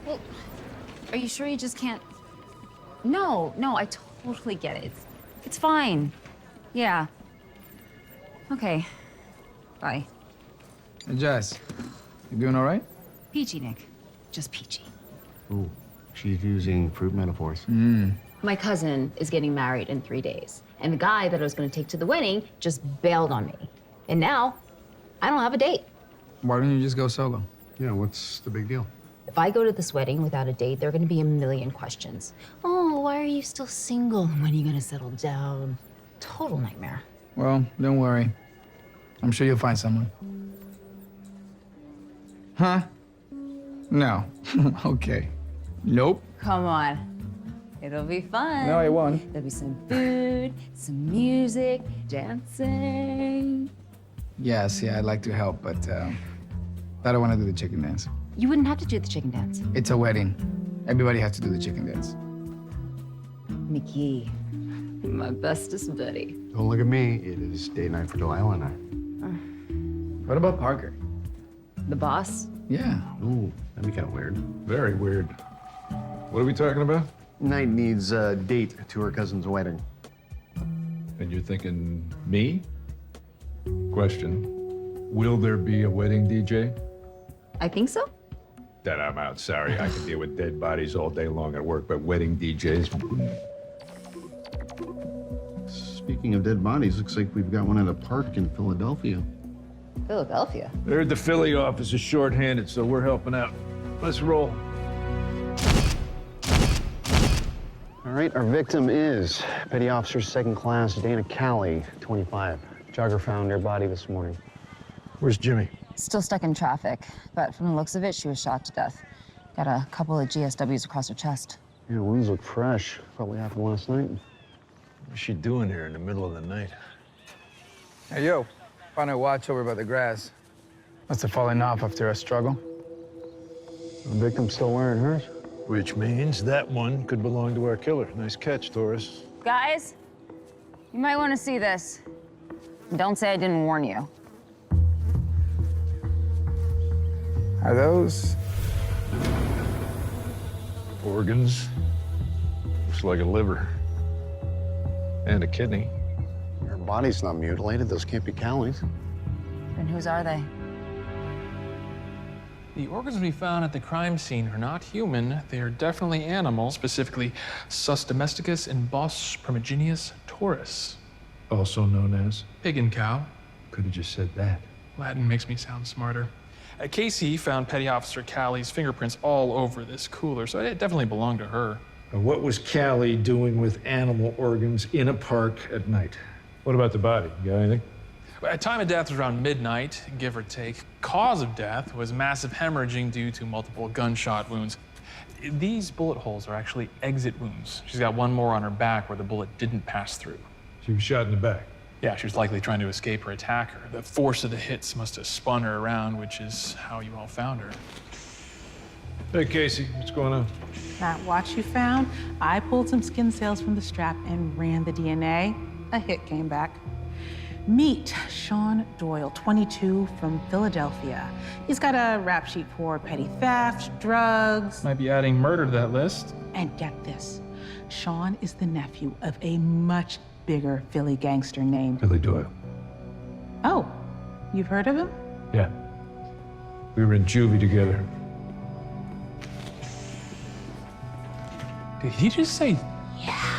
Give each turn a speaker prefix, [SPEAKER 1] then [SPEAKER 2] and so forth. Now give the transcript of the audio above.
[SPEAKER 1] Well, are you sure you just can't? No, I totally get it. It's fine. Yeah. Okay. Bye.
[SPEAKER 2] Hey, Jess, you doing all right?
[SPEAKER 1] Peachy, Nick. Just peachy.
[SPEAKER 3] Ooh, she's using fruit metaphors.
[SPEAKER 1] My cousin is getting married in 3 days, and the guy that I was going to take to the wedding just bailed on me. And now, I don't have a date.
[SPEAKER 2] Why don't you just go solo?
[SPEAKER 3] Yeah, what's the big deal?
[SPEAKER 1] If I go to this wedding without a date, there are going to be a million questions. Oh, why are you still single? When are you going to settle down? Total nightmare.
[SPEAKER 2] Well, don't worry. I'm sure you'll find someone. Huh? No. Okay. Nope.
[SPEAKER 1] Come on. It'll be fun.
[SPEAKER 2] No, it won't.
[SPEAKER 1] There'll be some food, some music, dancing.
[SPEAKER 2] Yes, yeah, I'd like to help, but I don't want to do the chicken dance.
[SPEAKER 1] You wouldn't have to do the chicken dance.
[SPEAKER 2] It's a wedding. Everybody has to do the chicken dance.
[SPEAKER 1] Mickey, my bestest buddy.
[SPEAKER 3] Don't look at me. It is date night for Delilah and I.
[SPEAKER 2] What about Parker?
[SPEAKER 1] The boss?
[SPEAKER 2] Yeah.
[SPEAKER 3] Ooh, that'd be kind of weird.
[SPEAKER 4] Very weird. What are we talking about?
[SPEAKER 3] Knight needs a date to her cousin's wedding.
[SPEAKER 4] And you're thinking me? Question. Will there be a wedding DJ?
[SPEAKER 1] I think so.
[SPEAKER 4] Then I'm out. Sorry, I can deal with dead bodies all day long at work, but wedding DJs?
[SPEAKER 3] Speaking of dead bodies, looks like we've got one at a park in Philadelphia.
[SPEAKER 1] Philadelphia.
[SPEAKER 4] They're the Philly office is shorthanded, so we're helping out. Let's roll.
[SPEAKER 3] All right, our victim is Petty Officer Second Class Dana Callie, 25. Jogger found her body this morning.
[SPEAKER 4] Where's Jimmy?
[SPEAKER 1] Still stuck in traffic, but from the looks of it, she was shot to death. Got a couple of GSWs across her chest.
[SPEAKER 3] Yeah, wounds look fresh. Probably happened last night.
[SPEAKER 4] What's she doing here in the middle of the night?
[SPEAKER 2] Hey, yo, found a watch over by the grass. Must have fallen off after a struggle.
[SPEAKER 3] The victim's still wearing hers.
[SPEAKER 4] Which means that one could belong to our killer. Nice catch, Doris.
[SPEAKER 1] Guys, you might want to see this. Don't say I didn't warn you.
[SPEAKER 2] Are those?
[SPEAKER 4] Organs. Looks like a liver. And a kidney.
[SPEAKER 3] Her body's not mutilated. Those can't be Callie's.
[SPEAKER 1] Then whose are they?
[SPEAKER 5] The organs we found at the crime scene are not human. They are definitely animal, specifically Sus domesticus and Bos primigenius taurus.
[SPEAKER 4] Also known as?
[SPEAKER 5] Pig and cow.
[SPEAKER 4] Could have just said that.
[SPEAKER 5] Latin makes me sound smarter. Casey found Petty Officer Callie's fingerprints all over this cooler, so it definitely belonged to her.
[SPEAKER 4] And what was Callie doing with animal organs in a park at night? What about the body? You got anything?
[SPEAKER 5] Time of death was around midnight, give or take. Cause of death was massive hemorrhaging due to multiple gunshot wounds. These bullet holes are actually exit wounds. She's got one more on her back where the bullet didn't pass through.
[SPEAKER 4] She was shot in the back.
[SPEAKER 5] Yeah, she was likely trying to escape her attacker. The force of the hits must have spun her around, which is how you all found her.
[SPEAKER 4] Hey, Casey, what's going on?
[SPEAKER 6] That watch you found, I pulled some skin cells from the strap and ran the DNA. A hit came back. Meet Sean Doyle, 22, from Philadelphia. He's got a rap sheet for petty theft, drugs.
[SPEAKER 5] Might be adding murder to that list.
[SPEAKER 6] And get this, Sean is the nephew of a much bigger Philly gangster named...
[SPEAKER 4] Billy Doyle.
[SPEAKER 6] Oh, you've heard of him?
[SPEAKER 4] Yeah. We were in juvie together.
[SPEAKER 5] Did he just say
[SPEAKER 6] Yeah.